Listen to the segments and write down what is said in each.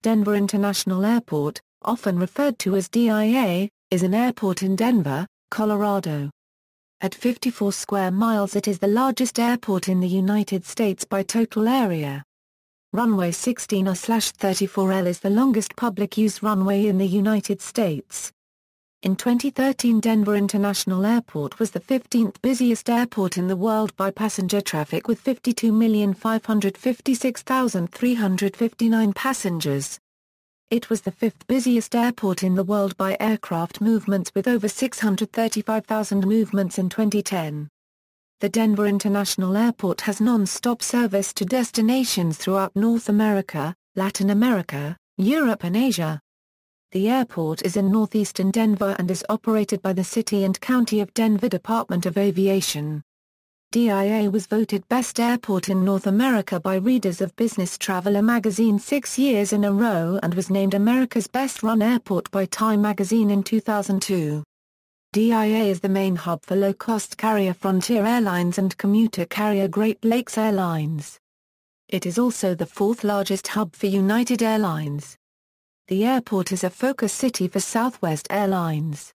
Denver International Airport, often referred to as DIA, is an airport in Denver, Colorado. At 54 square miles, it is the largest airport in the United States by total area. Runway 16R/34L is the longest public-use runway in the United States. In 2013, Denver International Airport was the 15th busiest airport in the world by passenger traffic with 52,556,359 passengers. It was the fifth busiest airport in the world by aircraft movements with over 635,000 movements in 2010. The Denver International Airport has non-stop service to destinations throughout North America, Latin America, Europe and Asia. The airport is in northeastern Denver and is operated by the City and County of Denver Department of Aviation. DIA was voted Best Airport in North America by readers of Business Traveler magazine 6 years in a row and was named America's Best Run Airport by Time magazine in 2002. DIA is the main hub for low-cost carrier Frontier Airlines and commuter carrier Great Lakes Airlines. It is also the fourth largest hub for United Airlines. The airport is a focus city for Southwest Airlines.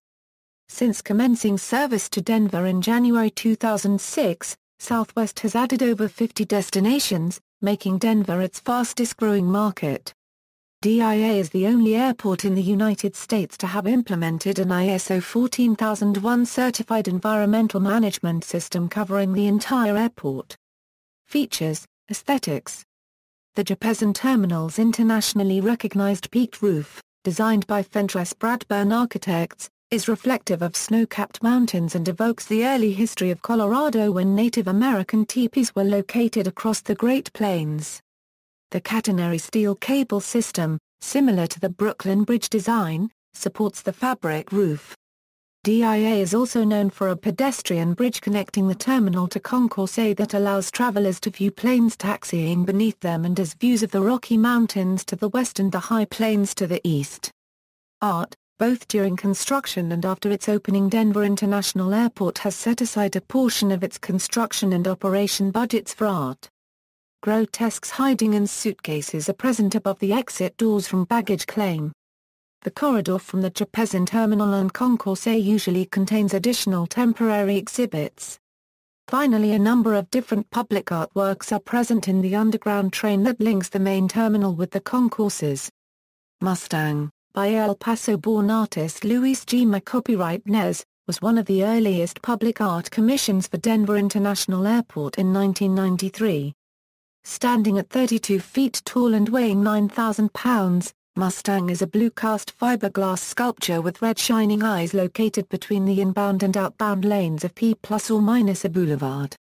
Since commencing service to Denver in January 2006, Southwest has added over 50 destinations, making Denver its fastest-growing market. DIA is the only airport in the United States to have implemented an ISO 14001 certified environmental management system covering the entire airport. Features, aesthetics. The Jeppesen Terminal's internationally recognized peaked roof, designed by Fentress Bradburn Architects, is reflective of snow-capped mountains and evokes the early history of Colorado when Native American teepees were located across the Great Plains. The catenary steel cable system, similar to the Brooklyn Bridge design, supports the fabric roof. DIA is also known for a pedestrian bridge connecting the terminal to Concourse A that allows travelers to view planes taxiing beneath them and has views of the Rocky Mountains to the west and the High Plains to the east. Art, both during construction and after its opening. Denver International Airport has set aside a portion of its construction and operation budgets for art. Grotesques hiding in suitcases are present above the exit doors from baggage claim. The corridor from the Jeppesen Terminal and Concourse A usually contains additional temporary exhibits. Finally, a number of different public artworks are present in the underground train that links the main terminal with the concourses. Mustang, by El Paso-born artist Luis Gima copyright NES, was one of the earliest public art commissions for Denver International Airport in 1993. Standing at 32 feet tall and weighing 9,000 pounds, Mustang is a blue cast fiberglass sculpture with red shining eyes located between the inbound and outbound lanes of P ± a boulevard.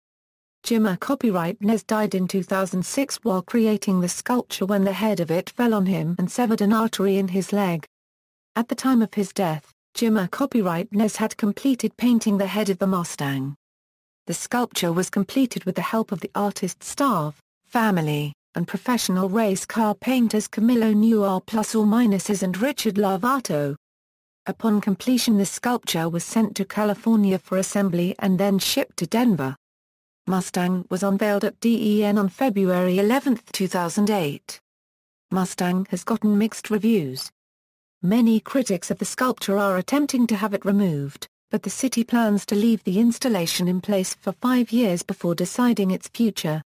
Gima copyright NES died in 2006 while creating the sculpture when the head of it fell on him and severed an artery in his leg. At the time of his death, Gima copyright NES had completed painting the head of the Mustang. The sculpture was completed with the help of the artist's staff, family, and professional race car painters Camilo Nuar ± and Richard Lavato. Upon completion, the sculpture was sent to California for assembly and then shipped to Denver. Mustang was unveiled at DEN on February 11, 2008. Mustang has gotten mixed reviews. Many critics of the sculpture are attempting to have it removed, but the city plans to leave the installation in place for 5 years before deciding its future.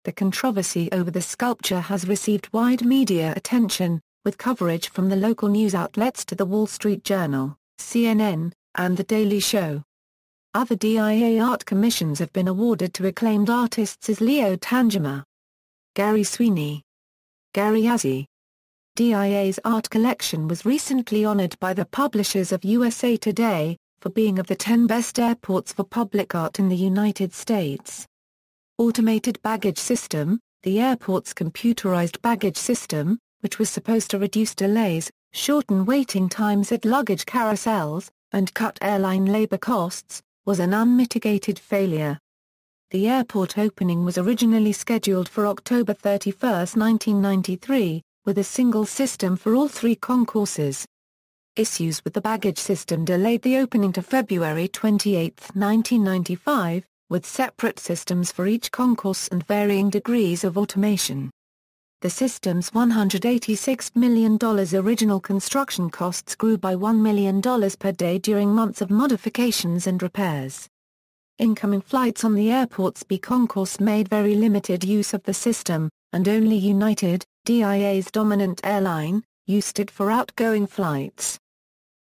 The controversy over the sculpture has received wide media attention, with coverage from the local news outlets to The Wall Street Journal, CNN, and The Daily Show. Other DIA art commissions have been awarded to acclaimed artists as Leo Tangema, Gary Sweeney, Gary Yazzie. DIA's art collection was recently honored by the publishers of USA Today, for being of the 10 best airports for public art in the United States. Automated baggage system. The airport's computerized baggage system, which was supposed to reduce delays, shorten waiting times at luggage carousels, and cut airline labor costs, was an unmitigated failure. The airport opening was originally scheduled for October 31, 1993, with a single system for all 3 concourses. Issues with the baggage system delayed the opening to February 28, 1995, with separate systems for each concourse and varying degrees of automation. The system's $186 million original construction costs grew by $1 million per day during months of modifications and repairs. Incoming flights on the airport's B concourse made very limited use of the system, and only United, DIA's dominant airline, used it for outgoing flights.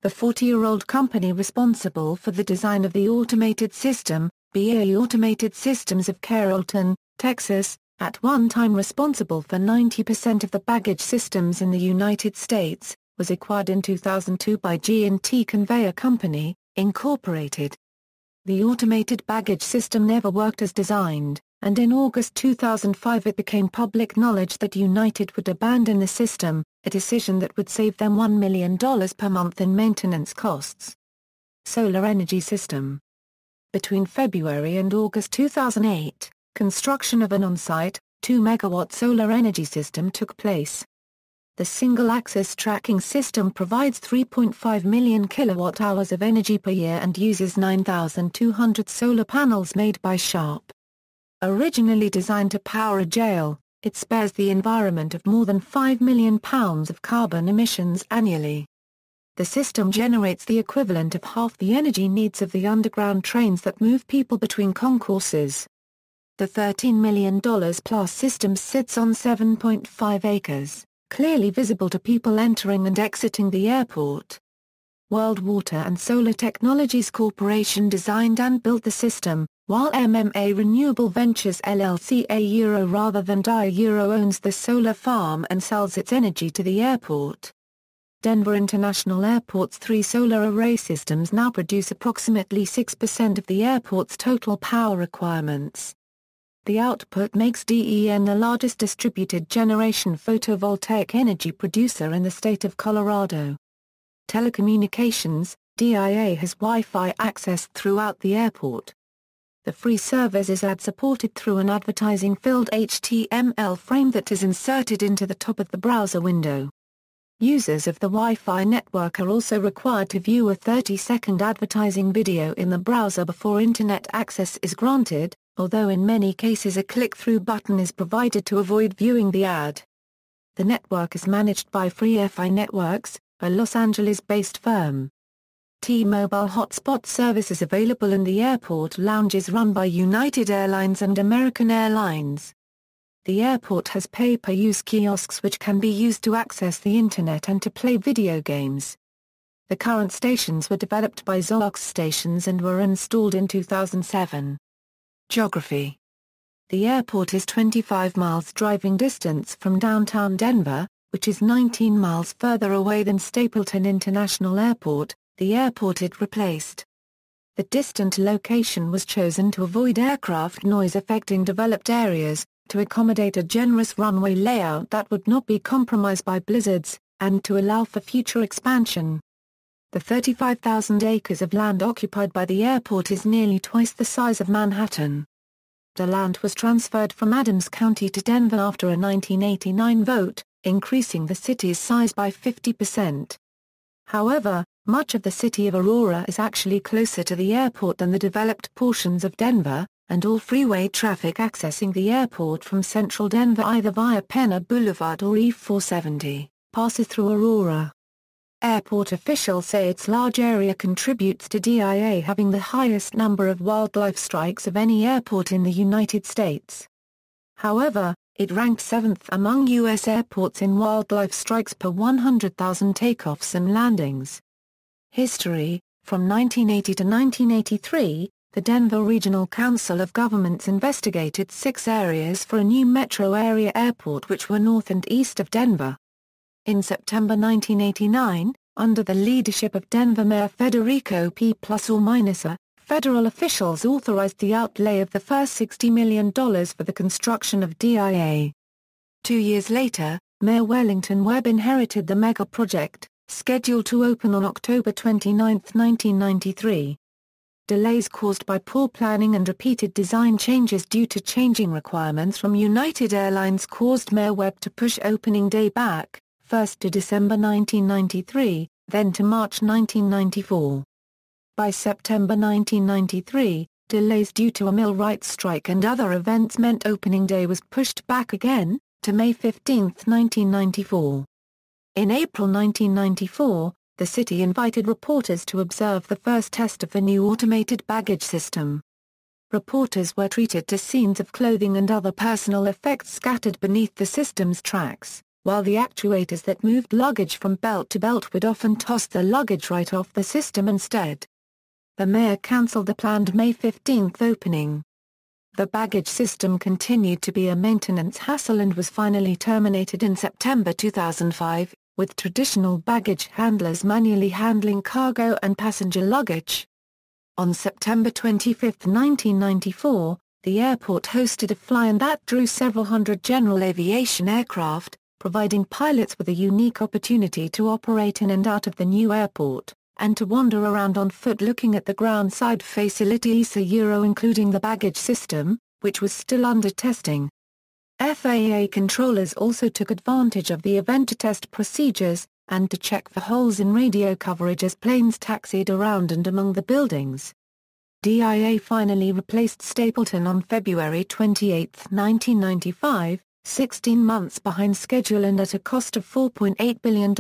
The 40-year-old company responsible for the design of the automated system, BAE Automated Systems of Carrollton, Texas, at one time responsible for 90% of the baggage systems in the United States, was acquired in 2002 by G&T Conveyor Company, Incorporated. The automated baggage system never worked as designed, and in August 2005 it became public knowledge that United would abandon the system, a decision that would save them $1 million per month in maintenance costs. Solar energy system. Between February and August 2008, construction of an on-site, 2-megawatt solar energy system took place. The single-axis tracking system provides 3.5 million kilowatt-hours of energy per year and uses 9,200 solar panels made by Sharp. Originally designed to power a jail, it spares the environment of more than 5 million pounds of carbon emissions annually. The system generates the equivalent of half the energy needs of the underground trains that move people between concourses. The $13 million plus system sits on 7.5 acres, clearly visible to people entering and exiting the airport. World Water and Solar Technologies Corporation designed and built the system, while MMA Renewable Ventures LLC rather than DIA owns the solar farm and sells its energy to the airport. Denver International Airport's 3 solar array systems now produce approximately 6% of the airport's total power requirements. The output makes DEN the largest distributed generation photovoltaic energy producer in the state of Colorado. Telecommunications, DIA has Wi-Fi access throughout the airport. The free service is ad-supported through an advertising-filled HTML frame that is inserted into the top of the browser window. Users of the Wi-Fi network are also required to view a 30-second advertising video in the browser before Internet access is granted, although in many cases a click-through button is provided to avoid viewing the ad. The network is managed by FreeFi Networks, a Los Angeles-based firm. T-Mobile hotspot service is available in the airport lounges run by United Airlines and American Airlines. The airport has pay-per-use kiosks which can be used to access the Internet and to play video games. The current stations were developed by Xerox Stations and were installed in 2007. Geography. The airport is 25 miles driving distance from downtown Denver, which is 19 miles further away than Stapleton International Airport, the airport it replaced. The distant location was chosen to avoid aircraft noise affecting developed areas, to accommodate a generous runway layout that would not be compromised by blizzards, and to allow for future expansion. The 35,000 acres of land occupied by the airport is nearly twice the size of Manhattan. The land was transferred from Adams County to Denver after a 1989 vote, increasing the city's size by 50%. However, much of the city of Aurora is actually closer to the airport than the developed portions of Denver, and all freeway traffic accessing the airport from central Denver either via Pena Boulevard or E-470, passes through Aurora. Airport officials say its large area contributes to DIA having the highest number of wildlife strikes of any airport in the United States. However, it ranked 7th among U.S. airports in wildlife strikes per 100,000 takeoffs and landings. History. From 1980 to 1983, the Denver Regional Council of Governments investigated 6 areas for a new metro area airport which were north and east of Denver. In September 1989, under the leadership of Denver Mayor Federico P. federal officials authorized the outlay of the first $60 million for the construction of DIA. 2 years later, Mayor Wellington Webb inherited the mega project, scheduled to open on October 29, 1993. Delays caused by poor planning and repeated design changes due to changing requirements from United Airlines caused Mayor Webb to push opening day back, first to December 1993, then to March 1994. By September 1993, delays due to a millwright strike and other events meant opening day was pushed back again, to May 15, 1994. In April 1994, the city invited reporters to observe the first test of the new automated baggage system. Reporters were treated to scenes of clothing and other personal effects scattered beneath the system's tracks, while the actuators that moved luggage from belt to belt would often toss the luggage right off the system instead. The mayor cancelled the planned May 15 opening. The baggage system continued to be a maintenance hassle and was finally terminated in September 2005, with traditional baggage handlers manually handling cargo and passenger luggage. On September 25, 1994, the airport hosted a fly-in that drew several hundred general aviation aircraft, providing pilots with a unique opportunity to operate in and out of the new airport, and to wander around on foot looking at the groundside facilities including the baggage system, which was still under testing. FAA controllers also took advantage of the event to test procedures, and to check for holes in radio coverage as planes taxied around and among the buildings. DIA finally replaced Stapleton on February 28, 1995, 16 months behind schedule and at a cost of $4.8 billion,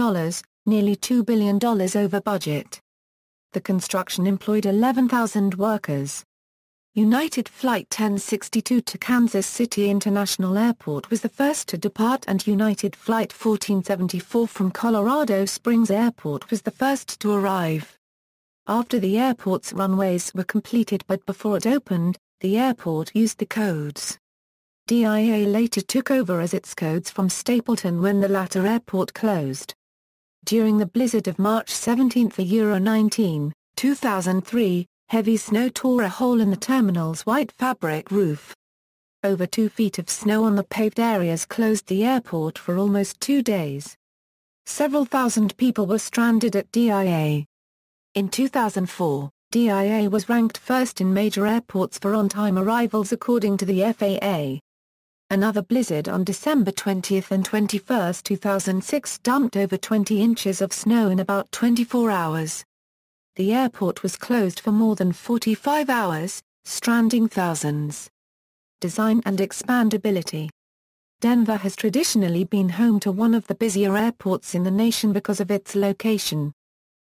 nearly $2 billion over budget. The construction employed 11,000 workers. United Flight 1062 to Kansas City International Airport was the first to depart, and United Flight 1474 from Colorado Springs Airport was the first to arrive. After the airport's runways were completed but before it opened, the airport used the codes. DIA later took over as its codes from Stapleton when the latter airport closed. During the blizzard of March 17, 2003, heavy snow tore a hole in the terminal's white fabric roof. Over 2 feet of snow on the paved areas closed the airport for almost 2 days. Several thousand people were stranded at DIA. In 2004, DIA was ranked first in major airports for on-time arrivals according to the FAA. Another blizzard on December 20 and 21, 2006 dumped over 20 inches of snow in about 24 hours. The airport was closed for more than 45 hours, stranding thousands. Design and expandability. Denver has traditionally been home to one of the busier airports in the nation because of its location.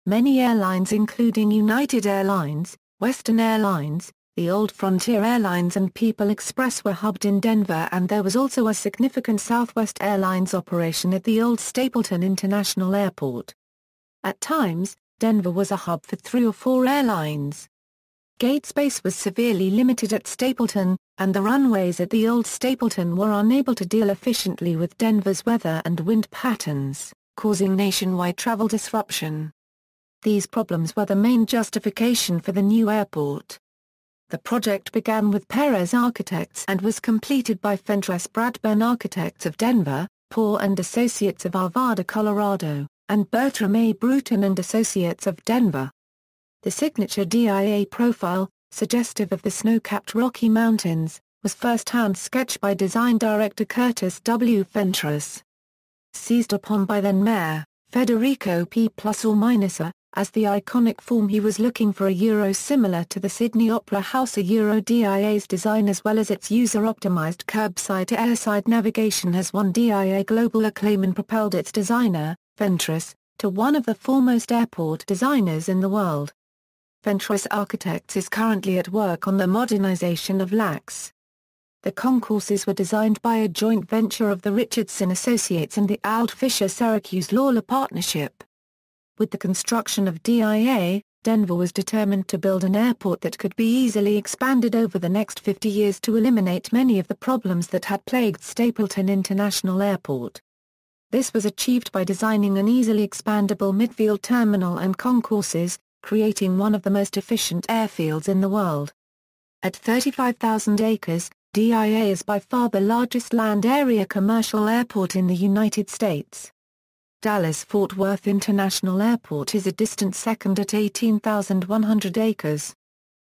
Many airlines including United Airlines, Western Airlines, the Old Frontier Airlines and People Express were hubbed in Denver, and there was also a significant Southwest Airlines operation at the old Stapleton International Airport. At times, Denver was a hub for 3 or 4 airlines. Gate space was severely limited at Stapleton, and the runways at the old Stapleton were unable to deal efficiently with Denver's weather and wind patterns, causing nationwide travel disruption. These problems were the main justification for the new airport. The project began with Perez Architects and was completed by Fentress Bradburn Architects of Denver, Poor and Associates of Arvada, Colorado, and Bertram A. Bruton and Associates of Denver. The signature DIA profile, suggestive of the snow-capped Rocky Mountains, was first-hand sketched by design director Curtis W. Fentress. Seized upon by then-Mayor, Federico P. ± as the iconic form he was looking for similar to the Sydney Opera House DIA's design as well as its user-optimized curbside-to-airside navigation has won DIA global acclaim and propelled its designer, Fentress, to one of the foremost airport designers in the world. Fentress Architects is currently at work on the modernization of LAX. The concourses were designed by a joint venture of the Richardson Associates and the Alt Fisher Syracuse Lawler Partnership. With the construction of DIA, Denver was determined to build an airport that could be easily expanded over the next 50 years to eliminate many of the problems that had plagued Stapleton International Airport. This was achieved by designing an easily expandable midfield terminal and concourses, creating one of the most efficient airfields in the world. At 35,000 acres, DIA is by far the largest land area commercial airport in the United States. Dallas-Fort Worth International Airport is a distant second at 18,100 acres.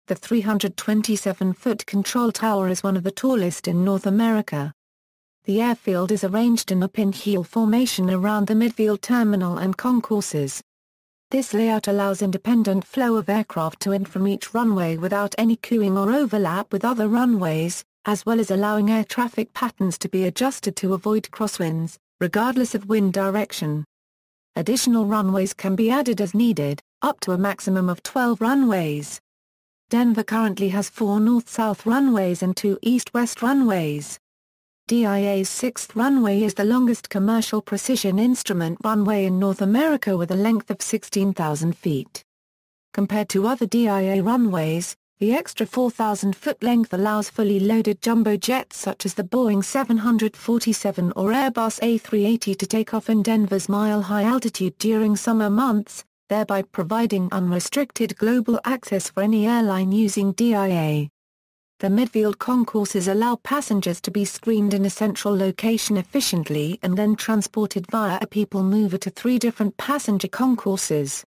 The 327-foot control tower is one of the tallest in North America. The airfield is arranged in a pinwheel formation around the midfield terminal and concourses. This layout allows independent flow of aircraft to and from each runway without any queuing or overlap with other runways, as well as allowing air traffic patterns to be adjusted to avoid crosswinds, regardless of wind direction. Additional runways can be added as needed, up to a maximum of 12 runways. Denver currently has 4 north-south runways and 2 east-west runways. DIA's 6th runway is the longest commercial precision instrument runway in North America with a length of 16,000 feet. Compared to other DIA runways, the extra 4,000-foot length allows fully loaded jumbo jets such as the Boeing 747 or Airbus A380 to take off in Denver's mile-high altitude during summer months, thereby providing unrestricted global access for any airline using DIA. The midfield concourses allow passengers to be screened in a central location efficiently and then transported via a people mover to 3 different passenger concourses.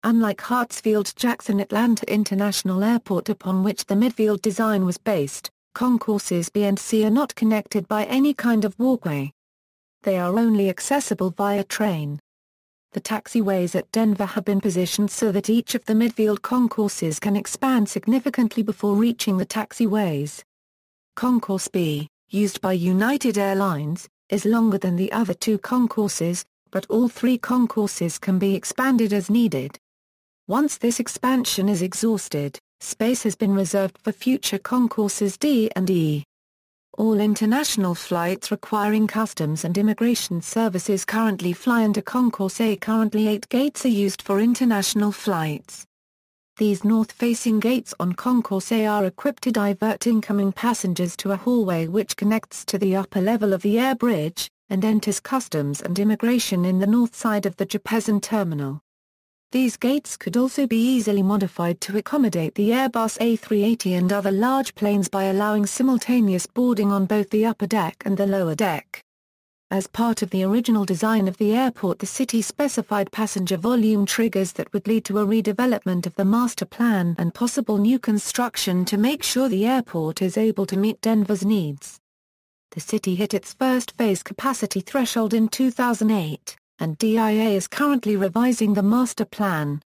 Unlike Hartsfield-Jackson Atlanta International Airport upon which the midfield design was based, concourses B and C are not connected by any kind of walkway. They are only accessible via train. The taxiways at Denver have been positioned so that each of the midfield concourses can expand significantly before reaching the taxiways. Concourse B, used by United Airlines, is longer than the other 2 concourses, but all 3 concourses can be expanded as needed. Once this expansion is exhausted, space has been reserved for future concourses D and E. All international flights requiring customs and immigration services currently fly into Concourse A. Currently 8 gates are used for international flights. These north-facing gates on Concourse A are equipped to divert incoming passengers to a hallway which connects to the upper level of the air bridge, and enters customs and immigration in the north side of the Jeppesen terminal. These gates could also be easily modified to accommodate the Airbus A380 and other large planes by allowing simultaneous boarding on both the upper deck and the lower deck. As part of the original design of the airport, the city specified passenger volume triggers that would lead to a redevelopment of the master plan and possible new construction to make sure the airport is able to meet Denver's needs. The city hit its first phase capacity threshold in 2008. And DIA is currently revising the master plan.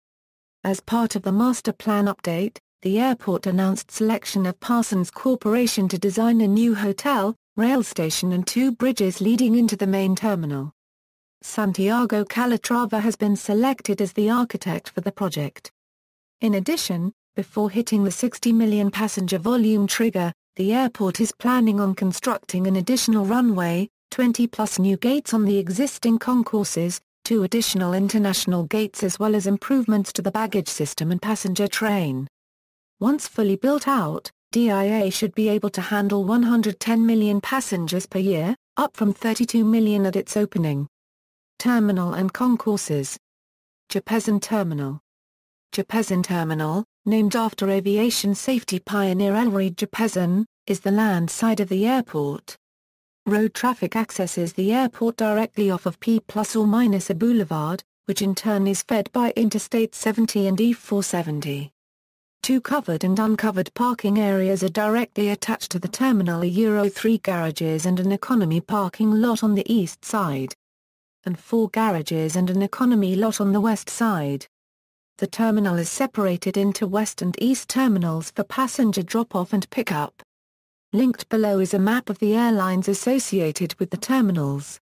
As part of the master plan update, the airport announced selection of Parsons Corporation to design a new hotel, rail station and 2 bridges leading into the main terminal. Santiago Calatrava has been selected as the architect for the project. In addition, before hitting the 60 million passenger volume trigger, the airport is planning on constructing an additional runway, 20-plus new gates on the existing concourses, 2 additional international gates as well as improvements to the baggage system and passenger train. Once fully built out, DIA should be able to handle 110 million passengers per year, up from 32 million at its opening. Terminal and concourses. Jeppesen Terminal. Jeppesen Terminal, named after aviation safety pioneer Ellery Jeppesen, is the land side of the airport. Road traffic accesses the airport directly off of P+or- a boulevard, which in turn is fed by Interstate 70 and E470. 2 covered and uncovered parking areas are directly attached to the terminal, a Euro 3 garages and an economy parking lot on the east side, and 4 garages and an economy lot on the west side. The terminal is separated into west and east terminals for passenger drop-off and pick-up. Linked below is a map of the airlines associated with the terminals.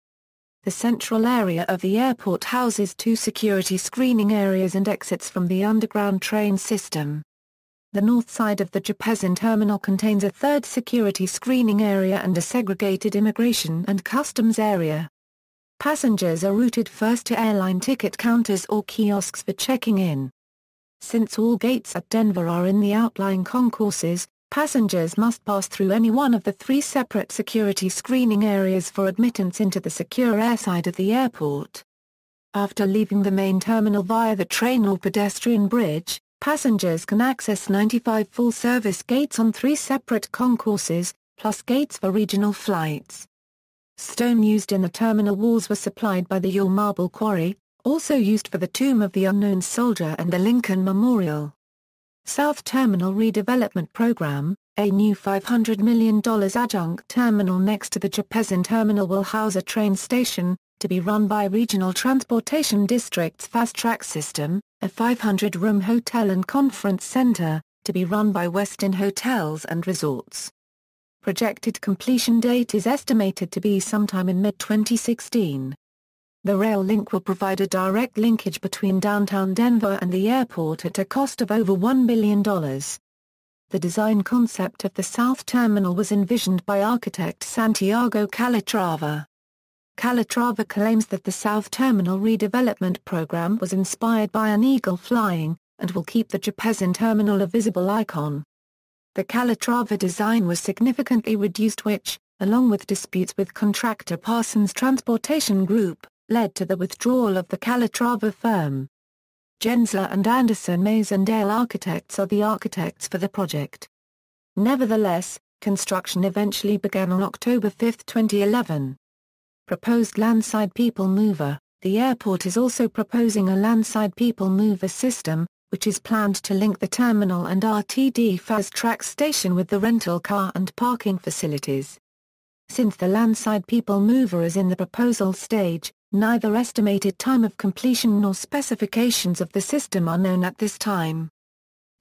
The central area of the airport houses 2 security screening areas and exits from the underground train system. The north side of the Jeppesen terminal contains a 3rd security screening area and a segregated immigration and customs area. Passengers are routed first to airline ticket counters or kiosks for checking in. Since all gates at Denver are in the outlying concourses, passengers must pass through any one of the 3 separate security screening areas for admittance into the secure airside of the airport. After leaving the main terminal via the train or pedestrian bridge, passengers can access 95 full-service gates on 3 separate concourses, plus gates for regional flights. Stone used in the terminal walls was supplied by the Yale Marble Quarry, also used for the Tomb of the Unknown Soldier and the Lincoln Memorial. South Terminal Redevelopment Program, a new $500 million adjunct terminal next to the Jeppesen Terminal will house a train station, to be run by Regional Transportation District's Fast Track System, a 500-room hotel and conference center, to be run by Westin Hotels and Resorts. Projected completion date is estimated to be sometime in mid-2016. The rail link will provide a direct linkage between downtown Denver and the airport at a cost of over $1 billion. The design concept of the South Terminal was envisioned by architect Santiago Calatrava. Calatrava claims that the South Terminal redevelopment program was inspired by an eagle flying, and will keep the Jeppesen Terminal a visible icon. The Calatrava design was significantly reduced which, along with disputes with contractor Parsons Transportation Group, led to the withdrawal of the Calatrava firm. Gensler and Anderson Mazendale Architects are the architects for the project. Nevertheless, construction eventually began on October 5, 2011. Proposed landside people mover. The airport is also proposing a landside people mover system, which is planned to link the terminal and RTD fast track station with the rental car and parking facilities. Since the landside people mover is in the proposal stage, neither estimated time of completion nor specifications of the system are known at this time.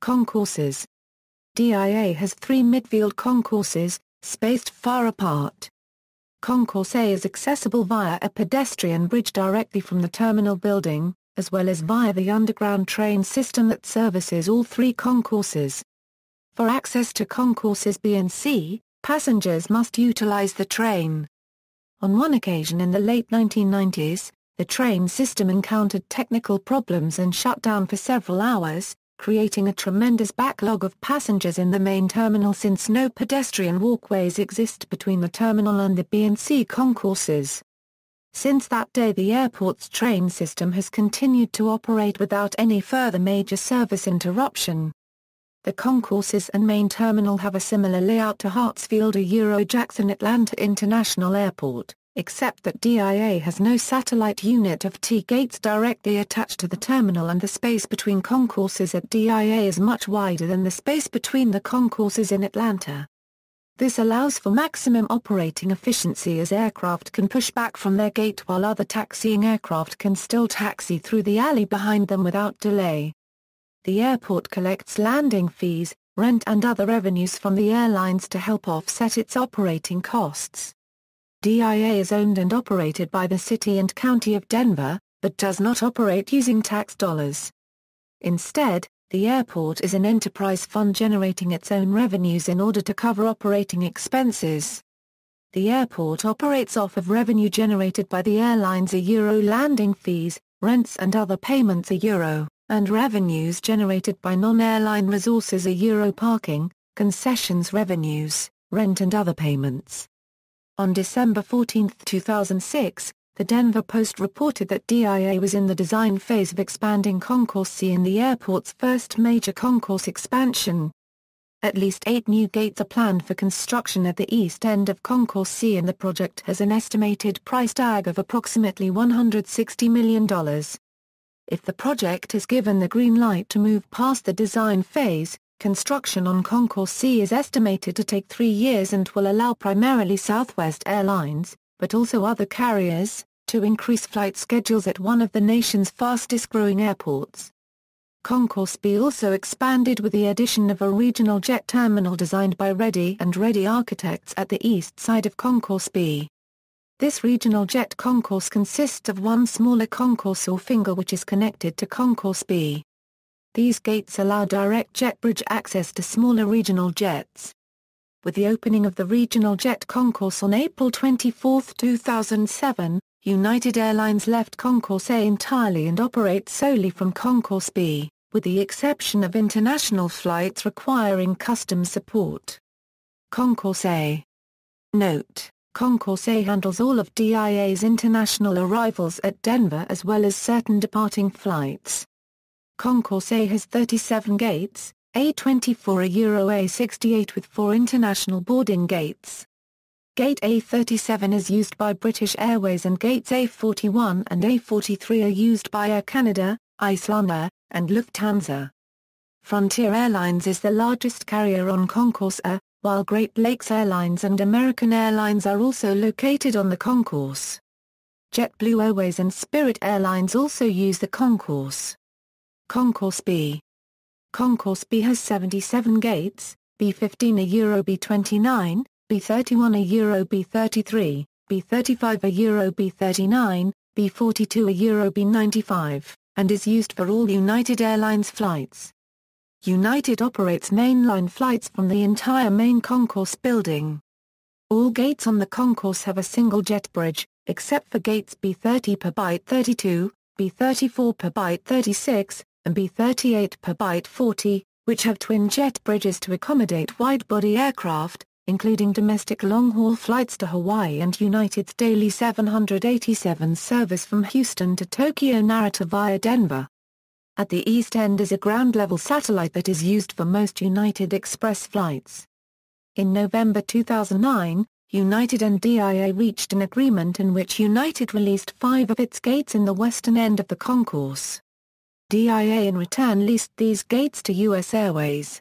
Concourses. DIA has 3 midfield concourses, spaced far apart. Concourse A is accessible via a pedestrian bridge directly from the terminal building, as well as via the underground train system that services all 3 concourses. For access to concourses B and C, passengers must utilize the train. On one occasion in the late 1990s, the train system encountered technical problems and shut down for several hours, creating a tremendous backlog of passengers in the main terminal since no pedestrian walkways exist between the terminal and the B and C concourses. Since that day the airport's train system has continued to operate without any further major service interruption. The concourses and main terminal have a similar layout to Hartsfield Jackson Atlanta International Airport, except that DIA has no satellite unit of T-gates directly attached to the terminal and the space between concourses at DIA is much wider than the space between the concourses in Atlanta. This allows for maximum operating efficiency as aircraft can push back from their gate while other taxiing aircraft can still taxi through the alley behind them without delay. The airport collects landing fees, rent and other revenues from the airlines to help offset its operating costs. DIA is owned and operated by the City and County of Denver, but does not operate using tax dollars. Instead, the airport is an enterprise fund generating its own revenues in order to cover operating expenses. The airport operates off of revenue generated by the airlines landing fees, rents and other payments and revenues generated by non-airline resources parking, concessions revenues, rent and other payments. On December 14, 2006, the Denver Post reported that DIA was in the design phase of expanding Concourse C in the airport's first major concourse expansion. At least 8 new gates are planned for construction at the east end of Concourse C and the project has an estimated price tag of approximately $160 million. If the project is given the green light to move past the design phase, construction on Concourse C is estimated to take 3 years and will allow primarily Southwest Airlines, but also other carriers, to increase flight schedules at one of the nation's fastest-growing airports. Concourse B also expanded with the addition of a regional jet terminal designed by Reddy and Reddy Architects at the east side of Concourse B. This regional jet concourse consists of one smaller concourse or finger which is connected to Concourse B. These gates allow direct jet bridge access to smaller regional jets. With the opening of the regional jet concourse on April 24, 2007, United Airlines left Concourse A entirely and operates solely from Concourse B, with the exception of international flights requiring customs support. Concourse A. Note: Concourse A handles all of DIA's international arrivals at Denver as well as certain departing flights. Concourse A has 37 gates, A24 A68 with 4 international boarding gates. Gate A37 is used by British Airways and gates A41 and A43 are used by Air Canada, Icelandair, and Lufthansa. Frontier Airlines is the largest carrier on Concourse A, while Great Lakes Airlines and American Airlines are also located on the concourse. JetBlue Airways and Spirit Airlines also use the concourse. Concourse B. Concourse B has 77 gates, B15 B29, B31 a Euro B33, B35 a Euro B39, B42 a Euro B95, and is used for all United Airlines flights. United operates mainline flights from the entire main concourse building. All gates on the concourse have a single jet bridge, except for gates B30 per byte 32, B34 per byte 36, and B38 per byte 40, which have twin jet bridges to accommodate wide-body aircraft, including domestic long-haul flights to Hawaii and United's daily 787 service from Houston to Tokyo Narita via Denver. At the east end is a ground-level satellite that is used for most United Express flights. In November 2009, United and DIA reached an agreement in which United released 5 of its gates in the western end of the concourse. DIA in return leased these gates to U.S. Airways.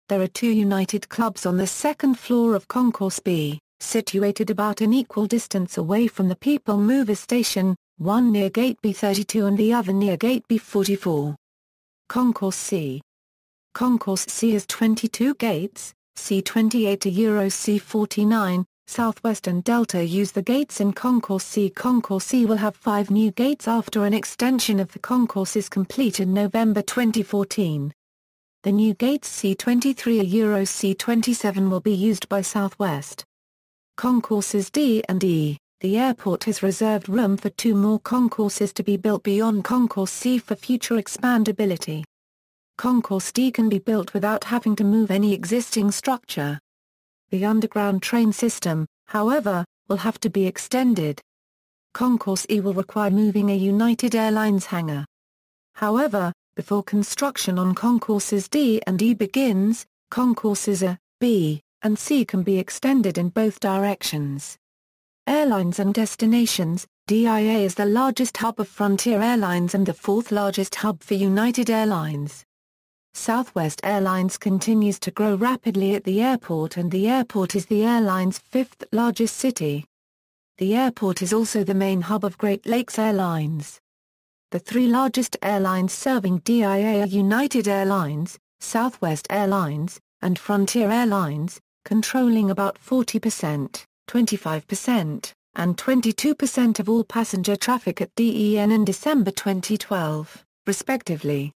There are 2 United clubs on the second floor of Concourse B, situated about an equal distance away from the People Mover station, one near Gate B32 and the other near Gate B44. Concourse C. Concourse C has 22 gates, C28 to Euro C49, Southwest and Delta use the gates in Concourse C. Concourse C will have 5 new gates after an extension of the concourse is complete in November 2014. The new gates C23 and Euro C27 will be used by Southwest. Concourses D and E. The airport has reserved room for 2 more concourses to be built beyond Concourse C for future expandability. Concourse D can be built without having to move any existing structure. The underground train system, however, will have to be extended. Concourse E will require moving a United Airlines hangar. However, before construction on concourses D and E begins, concourses A, B, and C can be extended in both directions. Airlines and destinations. DIA is the largest hub of Frontier Airlines and the 4th largest hub for United Airlines. Southwest Airlines continues to grow rapidly at the airport, and the airport is the airline's 5th largest city. The airport is also the main hub of Great Lakes Airlines. The 3 largest airlines serving DIA are United Airlines, Southwest Airlines, and Frontier Airlines, controlling about 40%, 25%, and 22% of all passenger traffic at DEN in December 2012, respectively.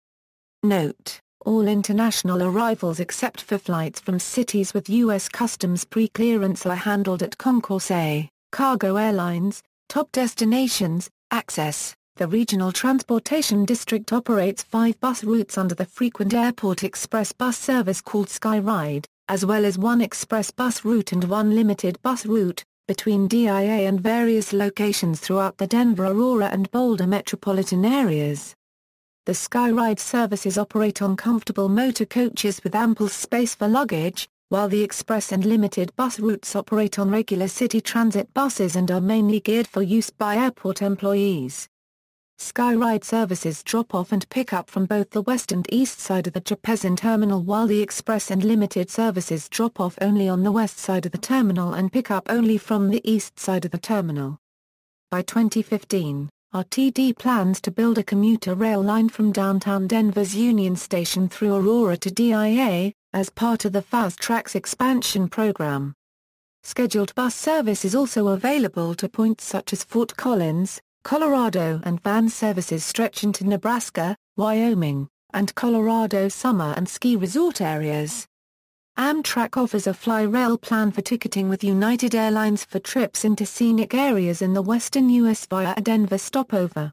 Note: all international arrivals except for flights from cities with U.S. Customs pre-clearance are handled at Concourse A. Cargo Airlines, Top Destinations, Access. The Regional Transportation District operates 5 bus routes under the frequent airport express bus service called SkyRide, as well as 1 express bus route and 1 limited bus route, between DIA and various locations throughout the Denver, Aurora and Boulder metropolitan areas. The SkyRide services operate on comfortable motor coaches with ample space for luggage, while the express and limited bus routes operate on regular city transit buses and are mainly geared for use by airport employees. SkyRide services drop off and pick up from both the west and east side of the Jeppesen terminal, while the express and limited services drop off only on the west side of the terminal and pick up only from the east side of the terminal. By 2015, RTD plans to build a commuter rail line from downtown Denver's Union Station through Aurora to DIA, as part of the Fast Track's expansion program. Scheduled bus service is also available to points such as Fort Collins, Colorado, and van services stretch into Nebraska, Wyoming, and Colorado summer and ski resort areas. Amtrak offers a fly-rail plan for ticketing with United Airlines for trips into scenic areas in the western U.S. via a Denver stopover.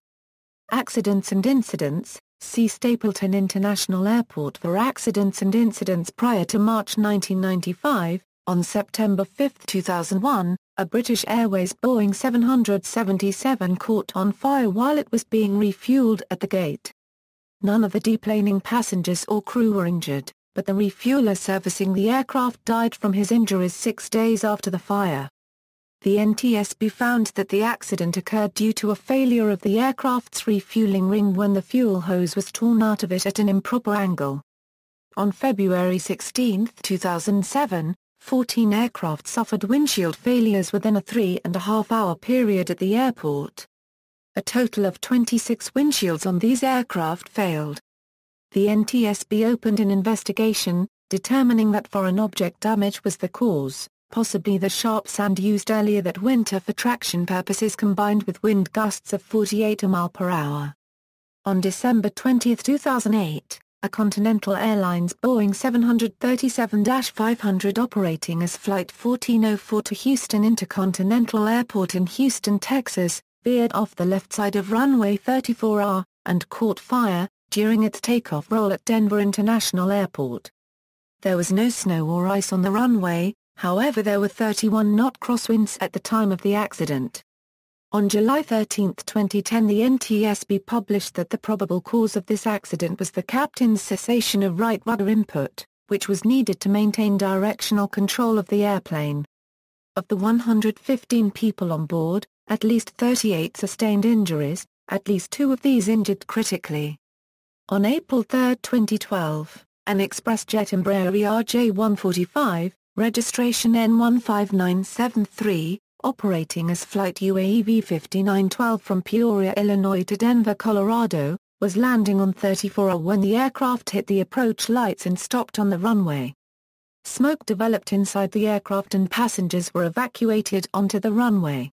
Accidents and incidents. See Stapleton International Airport for accidents and incidents prior to March 1995. On September 5, 2001, a British Airways Boeing 777 caught on fire while it was being refueled at the gate. None of the deplaning passengers or crew were injured, but the refueler servicing the aircraft died from his injuries 6 days after the fire. The NTSB found that the accident occurred due to a failure of the aircraft's refueling ring when the fuel hose was torn out of it at an improper angle. On February 16, 2007, 14 aircraft suffered windshield failures within a 3.5-hour period at the airport. A total of 26 windshields on these aircraft failed. The NTSB opened an investigation, determining that foreign object damage was the cause, possibly the sharp sand used earlier that winter for traction purposes combined with wind gusts of 48 mph. On December 20, 2008, a Continental Airlines Boeing 737-500 operating as Flight 1404 to Houston Intercontinental Airport in Houston, Texas, veered off the left side of runway 34R, and caught fire, during its takeoff roll at Denver International Airport. There was no snow or ice on the runway, however there were 31-knot crosswinds at the time of the accident. On July 13, 2010 the NTSB published that the probable cause of this accident was the captain's cessation of right rudder input, which was needed to maintain directional control of the airplane. Of the 115 people on board, at least 38 sustained injuries, at least 2 of these injured critically. On April 3, 2012, an ExpressJet Embraer ERJ-145, registration N15973, operating as flight UAEV 5912 from Peoria, Illinois to Denver, Colorado, was landing on 34R when the aircraft hit the approach lights and stopped on the runway. Smoke developed inside the aircraft and passengers were evacuated onto the runway.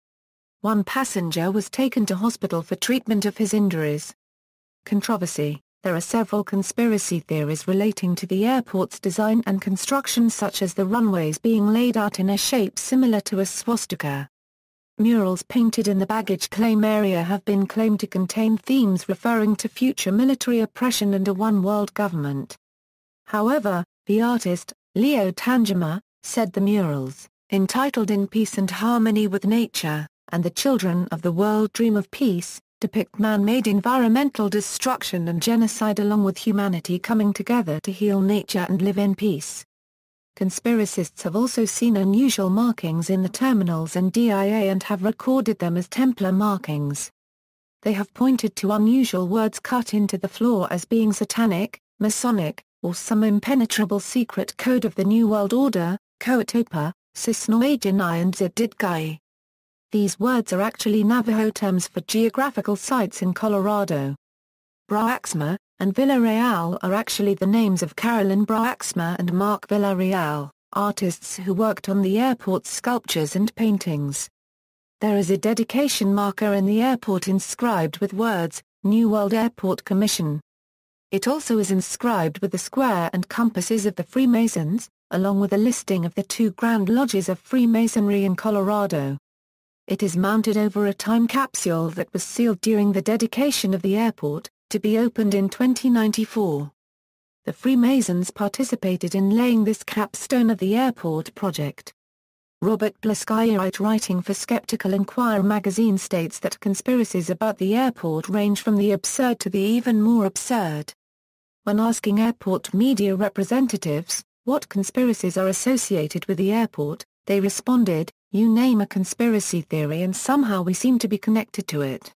One passenger was taken to hospital for treatment of his injuries. Controversy. There are several conspiracy theories relating to the airport's design and construction, such as the runways being laid out in a shape similar to a swastika. Murals painted in the baggage claim area have been claimed to contain themes referring to future military oppression and a one-world government. However, the artist, Leo Tangema, said the murals, entitled In Peace and Harmony with Nature, and The Children of the World Dream of Peace, depict man-made environmental destruction and genocide along with humanity coming together to heal nature and live in peace. Conspiracists have also seen unusual markings in the terminals and DIA and have recorded them as Templar markings. They have pointed to unusual words cut into the floor as being satanic, Masonic, or some impenetrable secret code of the New World Order, Coatopa, Sisnoajanai and Zedidgai. These words are actually Navajo terms for geographical sites in Colorado. Braaxma and Villarreal are actually the names of Carolyn Braaxma and Mark Villarreal, artists who worked on the airport's sculptures and paintings. There is a dedication marker in the airport inscribed with words, New World Airport Commission. It also is inscribed with the square and compasses of the Freemasons, along with a listing of the 2 Grand Lodges of Freemasonry in Colorado. It is mounted over a time capsule that was sealed during the dedication of the airport, to be opened in 2094. The Freemasons participated in laying this capstone of the airport project. Robert Blaskyerite, writing for Skeptical Inquirer magazine, states that conspiracies about the airport range from the absurd to the even more absurd. When asking airport media representatives what conspiracies are associated with the airport, they responded, "You name a conspiracy theory and somehow we seem to be connected to it."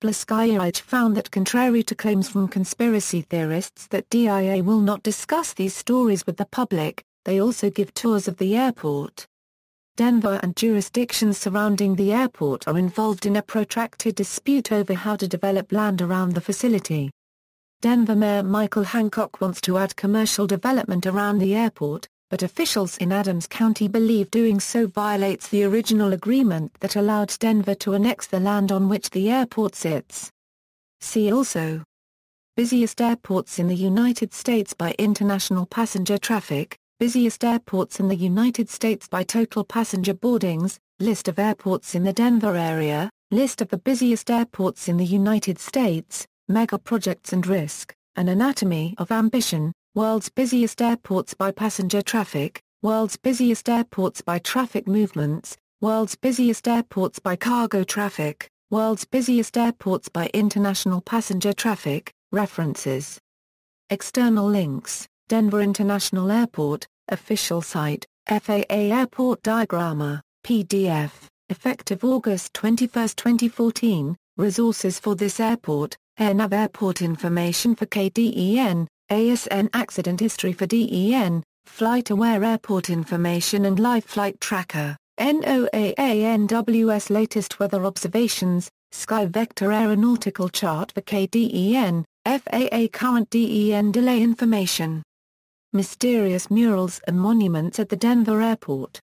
Blaskyerite found that contrary to claims from conspiracy theorists that DIA will not discuss these stories with the public, they also give tours of the airport. Denver and jurisdictions surrounding the airport are involved in a protracted dispute over how to develop land around the facility. Denver Mayor Michael Hancock wants to add commercial development around the airport, but officials in Adams County believe doing so violates the original agreement that allowed Denver to annex the land on which the airport sits. See also: busiest airports in the United States by international passenger traffic, busiest airports in the United States by total passenger boardings, list of airports in the Denver area, list of the busiest airports in the United States, mega projects and risk, an anatomy of ambition. World's busiest airports by passenger traffic, world's busiest airports by traffic movements, world's busiest airports by cargo traffic, world's busiest airports by international passenger traffic. References. External links: Denver International Airport, official site, FAA Airport Diagramma, PDF, effective August 21, 2014, resources for this airport, AirNav Airport information for KDEN, ASN accident history for DEN, FlightAware airport information and live flight tracker, NOAA-NWS latest weather observations, Sky Vector aeronautical chart for KDEN, FAA current DEN delay information. Mysterious murals and monuments at the Denver airport.